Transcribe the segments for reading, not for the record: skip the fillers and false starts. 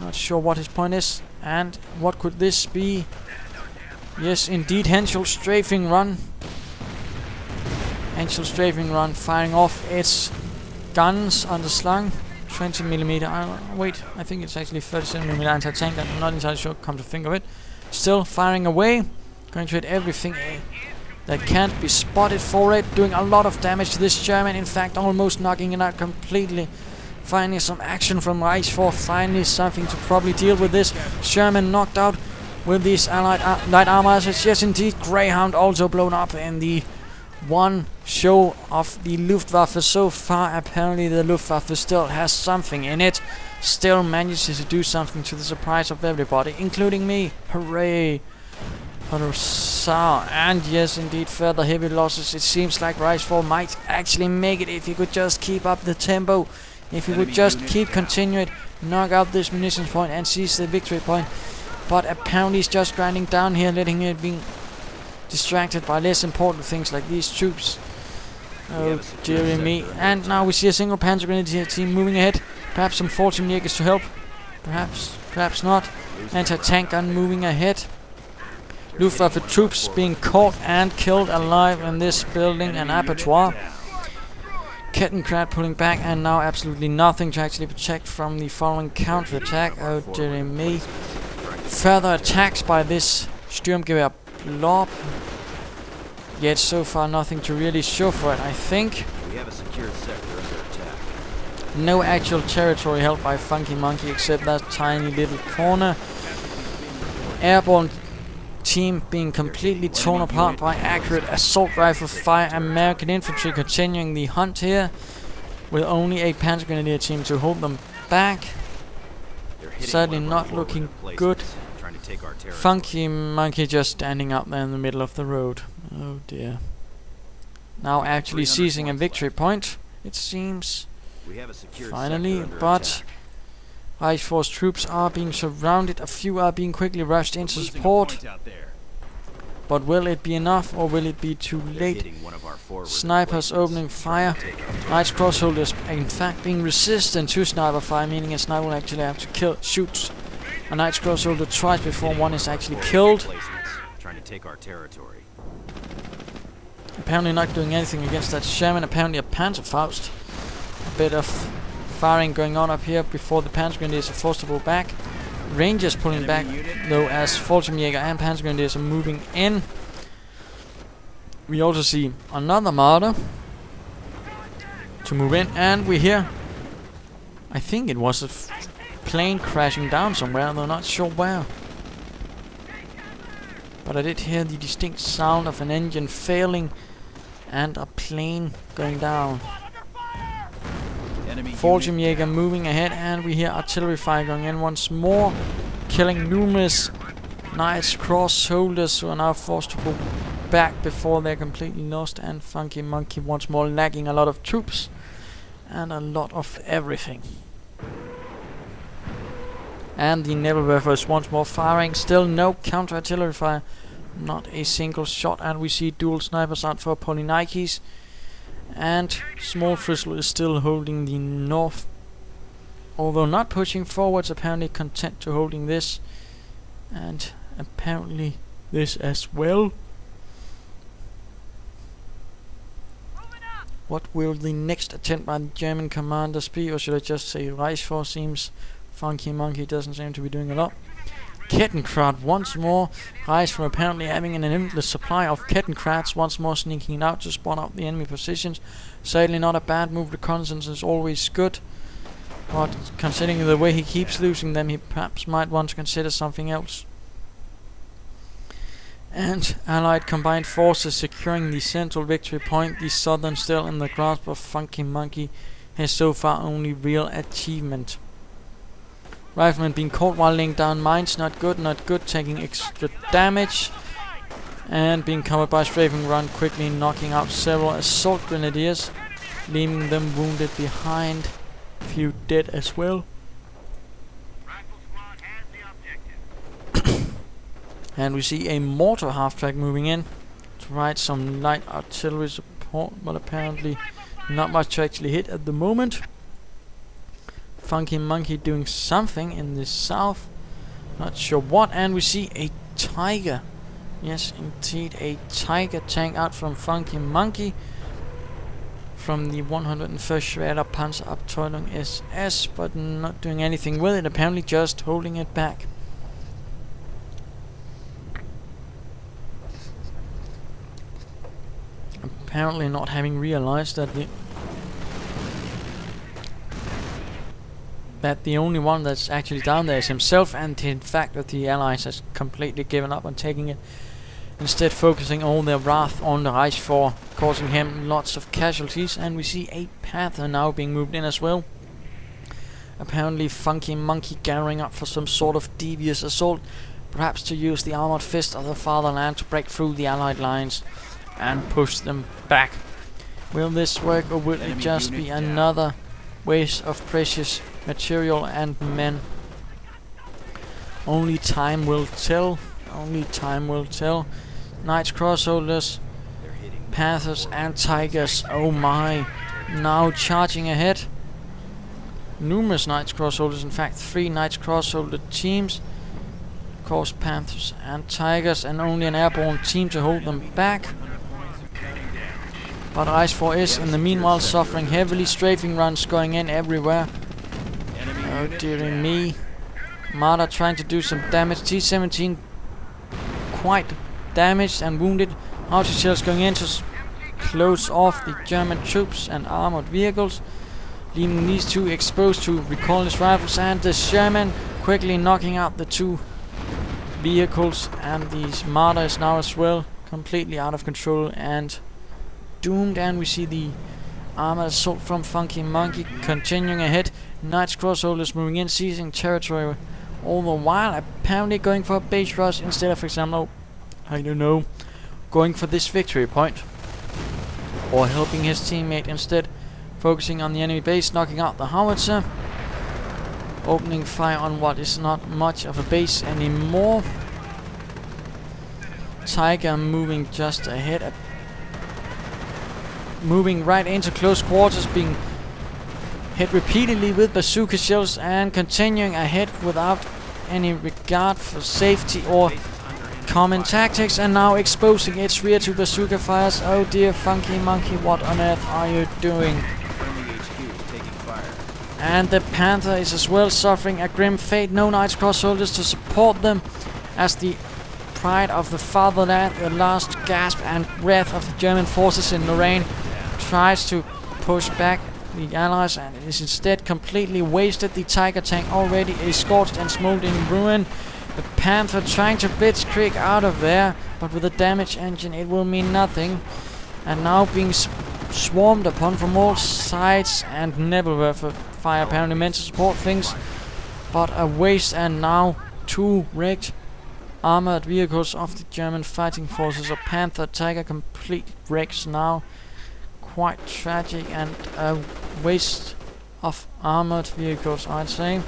Not sure what his point is. And what could this be? Yes, indeed, Henschel strafing run. Henschel strafing run, firing off its guns on the slung. 20mm. Wait, I think it's actually 37mm anti-tank. I'm not entirely sure, come to think of it. Still firing away. Going to hit everything that can't be spotted for it. Doing a lot of damage to this German. In fact, almost knocking it out completely. Finally some action from rejfor. Finally something to probably deal with this. German knocked out with these allied light armor assets. Yes, indeed. Greyhound also blown up in the one show of the Luftwaffe so far. Apparently the Luftwaffe still has something in it. Still manages to do something to the surprise of everybody, including me. Hooray! Hurrah! And yes, indeed, further heavy losses. It seems like rejfor might actually make it if he could just keep up the tempo. If he would just keep continuing, knock out this munitions point and seize the victory point. But apparently he's just grinding down here, letting it be distracted by less important things like these troops. Oh dearie me. And now we see a single Panzer Grenadier team moving ahead. Perhaps some funkymonkey to help. Perhaps not. Anti-tank gun moving ahead. Luftwaffe troops being caught and killed alive in this building, an abattoir. Kettenkrad pulling back, and now absolutely nothing to actually protect from the following counter-attack. Oh dearie me. Further attacks by this Sturmgewehr blob. Yet so far nothing to really show for it, I think. We have a secured sector under attack. No actual territory held by funkymonkey except that tiny little corner. Airborne team being completely torn apart by accurate assault rifle fire. American infantry continuing the hunt here with only a Panzer Grenadier team to hold them back. Sadly not looking good. Funkymonkey just standing up there in the middle of the road. Oh dear. Now actually seizing a victory point, it seems. Finally, but rejfor's troops are being surrounded. A few are being quickly rushed into support. But will it be enough, or will it be too late? Snipers opening fire. Knight's crossholders in fact being resistant to sniper fire, meaning a sniper will actually have to shoot a Knight's crossholder twice before one is actually killed. Trying to take our territory. Apparently not doing anything against that Sherman. Apparently a Panzerfaust. A bit of firing going on up here before the Panzer Grenadiers are forced to pull back. Rangers pulling back, though, as funkymonkey and Panzer Grenadiers are moving in. We also see another martyr to move in, and we hear, I think it was a plane crashing down somewhere, though not sure where. But I did hear the distinct sound of an engine failing and a plane going down. Funkymonkey moving ahead, and we hear artillery fire going in once more, killing numerous Knight's crossholders who are now forced to pull back before they're completely lost, and funkymonkey once more lacking a lot of troops and a lot of everything. And the naval Wehrmacht is once more firing. Still no counter-artillery fire. Not a single shot. And we see dual snipers out for pontan1kes. And Smallfrizl is still holding the north. Although not pushing forwards. Apparently content to holding this. And apparently this as well. What will the next attempt by the German commanders be? Or should I just say rejfor? Seems funkymonkey doesn't seem to be doing a lot. Kettenkrad once more. rejfor apparently having an endless supply of Kettenkrads, once more sneaking out to spawn out the enemy positions. Sadly not a bad move. Reconnaissance is always good, but considering the way he keeps losing them, he perhaps might want to consider something else. And Allied combined forces securing the central victory point. The southern still in the grasp of funkymonkey has so far only real achievement. Riflemen being caught while laying down mines, not good, taking extra damage. And being covered by strafing run, quickly knocking out several assault grenadiers, leaving them wounded behind. A few dead as well. And we see a mortar half-track moving in to provide some light artillery support, but apparently not much to actually hit at the moment. funkymonkey doing something in the south. Not sure what. And we see a tiger. Yes, indeed, a tiger tank out from funkymonkey. From the 101st Schwerter Panzerabteilung SS, but not doing anything with it. Apparently just holding it back. Apparently not having realized that the only one that's actually down there is himself, and in fact that the Allies has completely given up on taking it, instead focusing all their wrath on the rejfor, causing him lots of casualties. And we see a Panther now being moved in as well. Apparently funkymonkey gathering up for some sort of devious assault, perhaps to use the armored fist of the fatherland to break through the Allied lines and push them back. Will this work, or will it just be another waste of precious material and men? Only time will tell. Only time will tell. Knights, crossholders, Panthers and Tigers. Oh my. Now charging ahead. Numerous Knights crossholders, in fact 3 Knights crossholder teams. Of course Panthers and Tigers, and only an airborne team to hold them back. But rejfor is in the meanwhile suffering heavily. Strafing runs going in everywhere. Oh dearie me. Marder trying to do some damage. T-17 quite damaged and wounded. Archer shells going in to close off the German troops and armored vehicles, leaving these two exposed to recoilless rifles, and the Sherman quickly knocking out the 2 vehicles, and these Marder is now as well completely out of control and doomed. And we see the armored assault from funkymonkey continuing ahead. Knights crossholders moving in, seizing territory all the while, apparently going for a base rush instead of, for example, I don't know, going for this victory point, or helping his teammate instead, focusing on the enemy base, knocking out the howitzer, opening fire on what is not much of a base anymore. Tiger moving just ahead, moving right into close quarters, being hit repeatedly with bazooka shells, and continuing ahead without any regard for safety or common tactics, and now exposing its rear to bazooka fires. Oh dear funkymonkey, what on earth are you doing? And the Panther is as well suffering a grim fate. No Knights crossholders to support them, as the pride of the fatherland, the last gasp and breath of the German forces in Lorraine, tries to push back the Allies, and it is instead completely wasted. The Tiger tank already is scorched and smoldering ruin. The Panther trying to blitzkrieg out of there, but with a damaged engine it will mean nothing. And now being swarmed upon from all sides, and never fire apparently meant to support things, but a waste. And now 2 wrecked armored vehicles of the German fighting forces. A Panther Tiger complete wrecks now. Quite tragic, and a waste of armored vehicles, I'd say.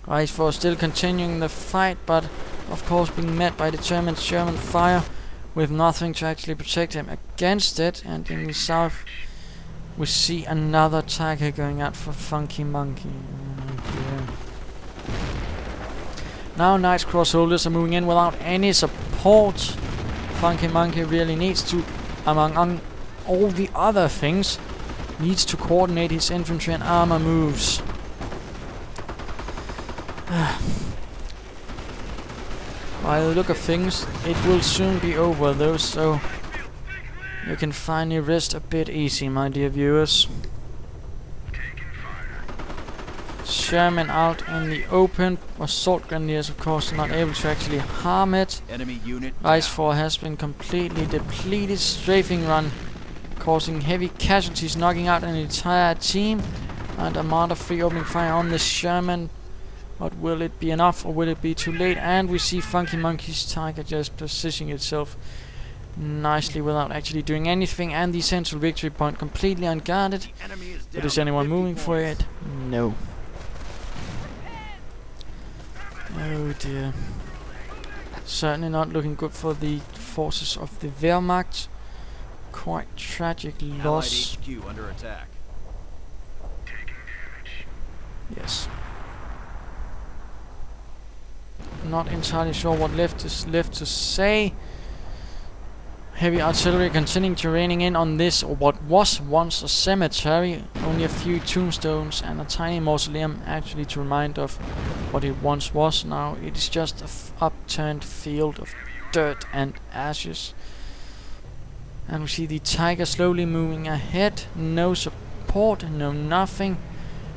rejfor still continuing the fight, but of course being met by the German fire with nothing to actually protect him against it. And in the south we see another Tiger going out for funkymonkey. Now Knights crossholders are moving in without any support. Funkymonkey really needs to, among all the other things, needs to coordinate his infantry and armor moves. By the look of things, it will soon be over though, so you can finally rest a bit easy, my dear viewers. Sherman out in the open. Assault grenadiers, of course, not able to actually harm it. Enemy unit rejfor has been completely depleted. Strafing run causing heavy casualties, knocking out an entire team, and Armada free opening fire on the Sherman. But will it be enough, or will it be too late? And we see funkymonkey's Tiger just positioning itself nicely without actually doing anything, and the central victory point completely unguarded. But is anyone moving for it? No. Oh dear. Certainly not looking good for the forces of the Wehrmacht. Quite tragic loss. HQ under attack. Yes. Not entirely sure what is left to say. Heavy artillery continuing to raining in on this, or what was once a cemetery. Only a few tombstones and a tiny mausoleum, actually to remind of what it once was. Now it is just a upturned field of dirt and ashes. And we see the tiger slowly moving ahead. No support, no nothing.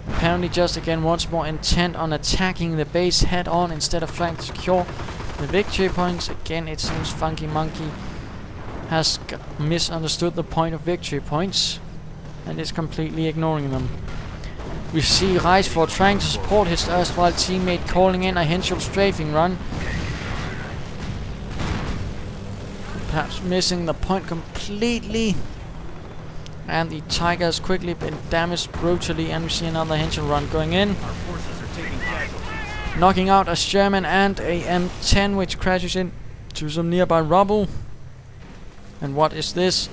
Apparently just again once more intent on attacking the base head on instead of trying to secure the victory points. Again, it seems funkymonkey has misunderstood the point of victory points and is completely ignoring them. We see rejfor trying to support his erstwhile teammate, calling in a Henschel strafing run. Perhaps missing the point completely. And the tiger has quickly been damaged brutally, and we see another Henschel run going in. Knocking out a Sherman and a M10, which crashes into some nearby rubble. And what is this?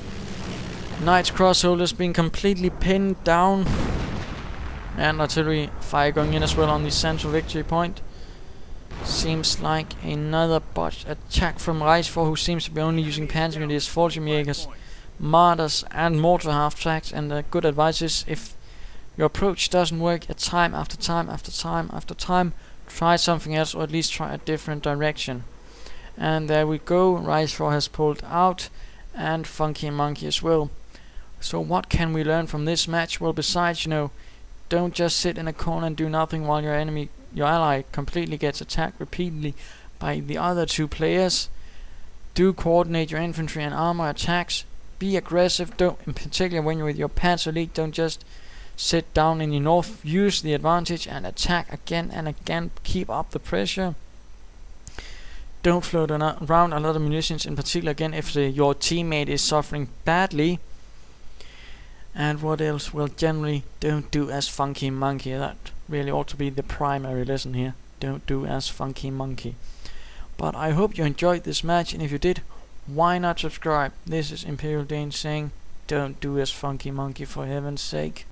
Knight's crossholders being completely pinned down. And artillery fire going in as well on the central victory point. Seems like another botched attack from rejfor, who seems to be only using Panzer Elite, Fallschirmjägers, Martyrs and mortar half-tracks. And the good advice is, if your approach doesn't work at time after time after time after time, try something else, or at least try a different direction. And there we go, rejfor has pulled out, and funkymonkey as well. So what can we learn from this match? Well, besides, don't just sit in a corner and do nothing while your ally completely gets attacked repeatedly by the other two players. Do coordinate your infantry and armor attacks. Be aggressive, in particular when you're with your Panzer Elite. Don't just sit down in the north. Use the advantage and attack again and again. Keep up the pressure. Don't float around a lot of munitions, in particular again if your teammate is suffering badly. And what else? Well, generally don't do as funkymonkey. That really ought to be the primary lesson here. Don't do as funkymonkey. But I hope you enjoyed this match, and if you did, why not subscribe? This is Imperial Dane saying, don't do as funkymonkey, for heaven's sake.